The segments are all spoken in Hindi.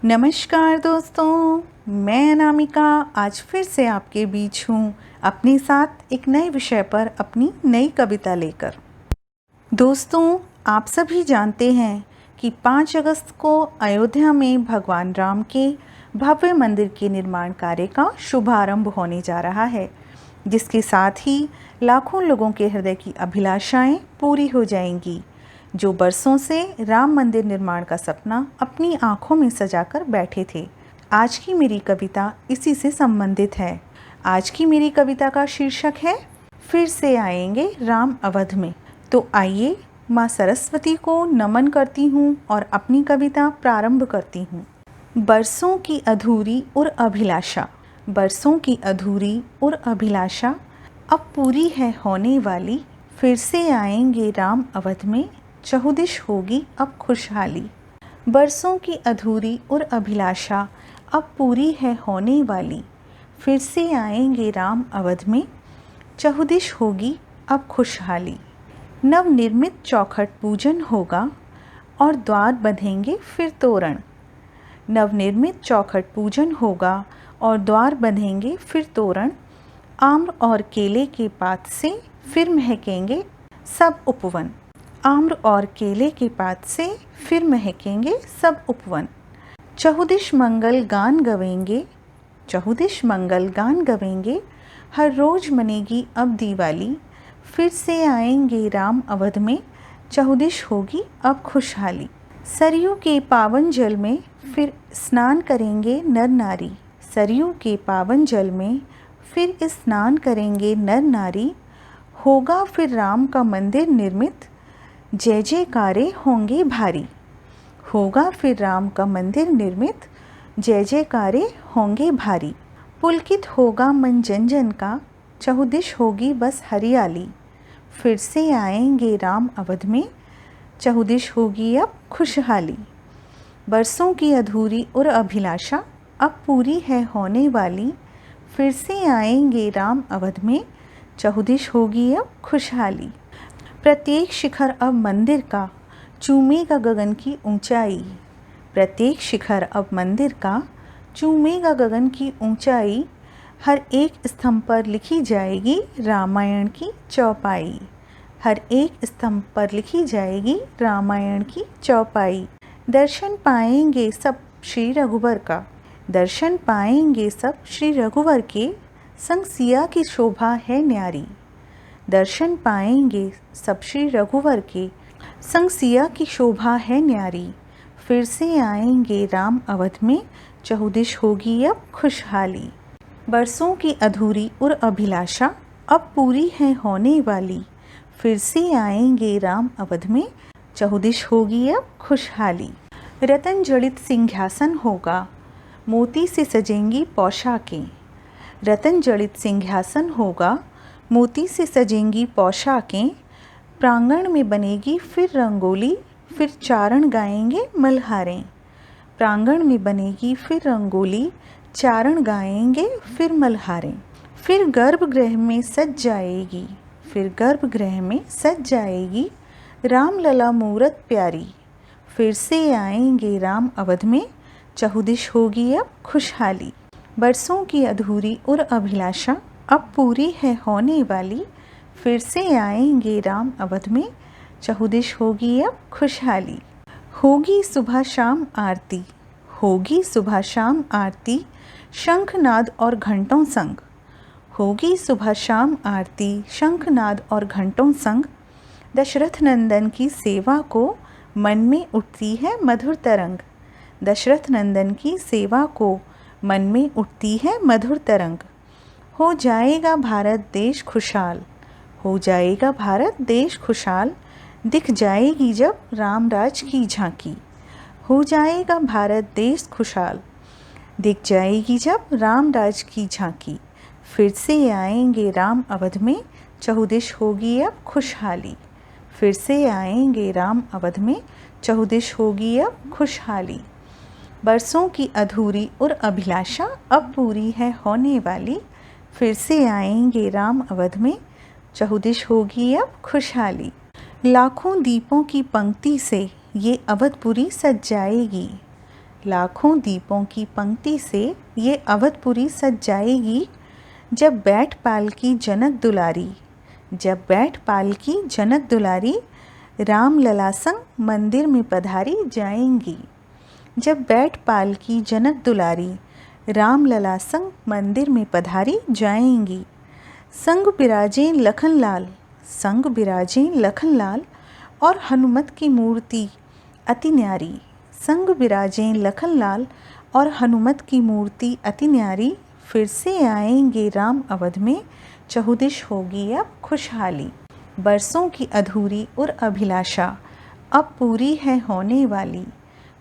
नमस्कार दोस्तों, मैं अनामिका आज फिर से आपके बीच हूँ अपने साथ एक नए विषय पर अपनी नई कविता लेकर। दोस्तों, आप सभी जानते हैं कि 5 अगस्त को अयोध्या में भगवान राम के भव्य मंदिर के निर्माण कार्य का शुभारंभ होने जा रहा है, जिसके साथ ही लाखों लोगों के हृदय की अभिलाषाएं पूरी हो जाएंगी, जो बरसों से राम मंदिर निर्माण का सपना अपनी आंखों में सजाकर बैठे थे। आज की मेरी कविता इसी से संबंधित है। आज की मेरी कविता का शीर्षक है फिर से आएंगे राम अवध में। तो आइए माँ सरस्वती को नमन करती हूँ और अपनी कविता प्रारंभ करती हूँ। बरसों की अधूरी और अभिलाषा, बरसों की अधूरी और अभिलाषा अब पूरी है होने वाली। फिर से आएंगे राम अवध में, चहुदिश होगी अब खुशहाली। बरसों की अधूरी और अभिलाषा अब पूरी है होने वाली। फिर से आएंगे राम अवध में, चहुदिश होगी अब खुशहाली। नवनिर्मित चौखट पूजन होगा और द्वार बंधेंगे फिर तोरण। नवनिर्मित चौखट पूजन होगा और द्वार बंधेंगे फिर तोरण। आम्र और केले के पात से फिर महकेंगे सब उपवन। आम्र और केले के पात से फिर महकेंगे सब उपवन। चहुदिश मंगल गान गवेंगे, चहुदिश मंगल गान गवेंगे। हर रोज मनेगी अब दिवाली। फिर से आएंगे राम अवध में, चहुदिश होगी अब खुशहाली। सरयू के पावन जल में फिर स्नान करेंगे नर नारी। सरयू के पावन जल में फिर स्नान करेंगे नर नारी। होगा फिर राम का मंदिर निर्मित, जय जयकारे होंगे भारी। होगा फिर राम का मंदिर निर्मित, जय जयकारे होंगे भारी। पुलकित होगा मन जन जन का, चहुदिश होगी बस हरियाली। फिर से आएंगे राम अवध में, चहुदिश होगी अब खुशहाली। बरसों की अधूरी और अभिलाषा अब पूरी है होने वाली। फिर से आएंगे राम अवध में, चहुदिश होगी अब खुशहाली। प्रत्येक शिखर अब मंदिर का चूमेगा गगन की ऊंचाई। प्रत्येक शिखर अब मंदिर का चूमेगा गगन की ऊंचाई। हर एक स्तंभ पर लिखी जाएगी रामायण की चौपाई। हर एक स्तंभ पर लिखी जाएगी रामायण की चौपाई। दर्शन पाएंगे सब श्री रघुवर का, दर्शन पाएंगे सब श्री रघुवर के। संग सिया की शोभा है न्यारी। दर्शन पाएंगे सब श्री रघुवर के, संग सिया की शोभा है न्यारी। फिर से आएंगे राम अवध में, चहुदिश होगी अब खुशहाली। बरसों की अधूरी और अभिलाषा अब पूरी है होने वाली। फिर से आएंगे राम अवध में, चहुदिश होगी अब खुशहाली। रतन जड़ित सिंहासन होगा, मोती से सजेंगी पोशाकें। रतन जड़ित सिंहासन होगा, मोती से सजेंगी पोशाकें। प्रांगण में बनेगी फिर रंगोली, फिर चारण गाएंगे मल्हारें। प्रांगण में बनेगी फिर रंगोली, चारण गाएंगे फिर मल्हारें। फिर गर्भगृह में सज जाएगी, फिर गर्भगृह में सज जाएगी रामलला मूरत प्यारी। फिर से आएंगे राम अवध में, चहुदिश होगी अब खुशहाली। बरसों की अधूरी और अभिलाषा अब पूरी है होने वाली। फिर से आएंगे राम अवध में, चहुदिश होगी अब खुशहाली। होगी सुबह शाम आरती, होगी सुबह शाम आरती। शंखनाद और घंटों संग, होगी सुबह शाम आरती। शंखनाद और घंटों संग। दशरथ नंदन की सेवा को मन में उठती है मधुर तरंग। दशरथ नंदन की सेवा को मन में उठती है मधुर तरंग। हो जाएगा भारत देश खुशहाल, हो जाएगा भारत देश खुशहाल। दिख जाएगी जब रामराज की झांकी। हो जाएगा भारत देश खुशहाल, दिख जाएगी जब रामराज की झांकी। फिर से आएंगे राम अवध में, चहुदिश होगी अब खुशहाली। फिर से आएंगे राम अवध में, चहुदिश होगी अब खुशहाली। बरसों की अधूरी और अभिलाषा अब पूरी है होने वाली। फिर से आएंगे राम अवध में, चहुदिश होगी अब खुशहाली। लाखों दीपों की पंक्ति से ये अवधपुरी सज जाएगी। लाखों दीपों की पंक्ति से ये अवधपुरी सज जाएगी। जब बैठ पालकी जनक दुलारी, जब बैठ पालकी जनक दुलारी, राम लला संग मंदिर में पधारी जाएंगी। जब बैठ पालकी जनक दुलारी, राम लला संग मंदिर में पधारी जाएंगी। संग बिराजें लखनलाल, संग बिराजें लखनलाल और हनुमत की मूर्ति अति न्यारी। संग बिराजें लखनलाल और हनुमत की मूर्ति अति न्यारी। फिर से आएंगे राम अवध में, चहुदिश होगी अब खुशहाली। बरसों की अधूरी और अभिलाषा अब पूरी है होने वाली।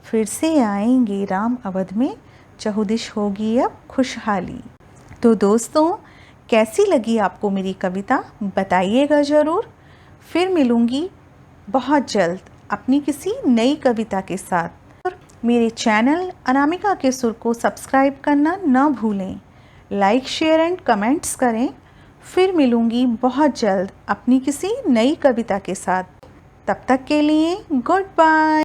फिर से आएंगे राम अवध में, चहुदिश होगी अब खुशहाली। तो दोस्तों, कैसी लगी आपको मेरी कविता, बताइएगा ज़रूर। फिर मिलूँगी बहुत जल्द अपनी किसी नई कविता के साथ। और मेरे चैनल अनामिका के सुर को सब्सक्राइब करना ना भूलें। लाइक, शेयर एंड कमेंट्स करें। फिर मिलूँगी बहुत जल्द अपनी किसी नई कविता के साथ। तब तक के लिए गुड बाय।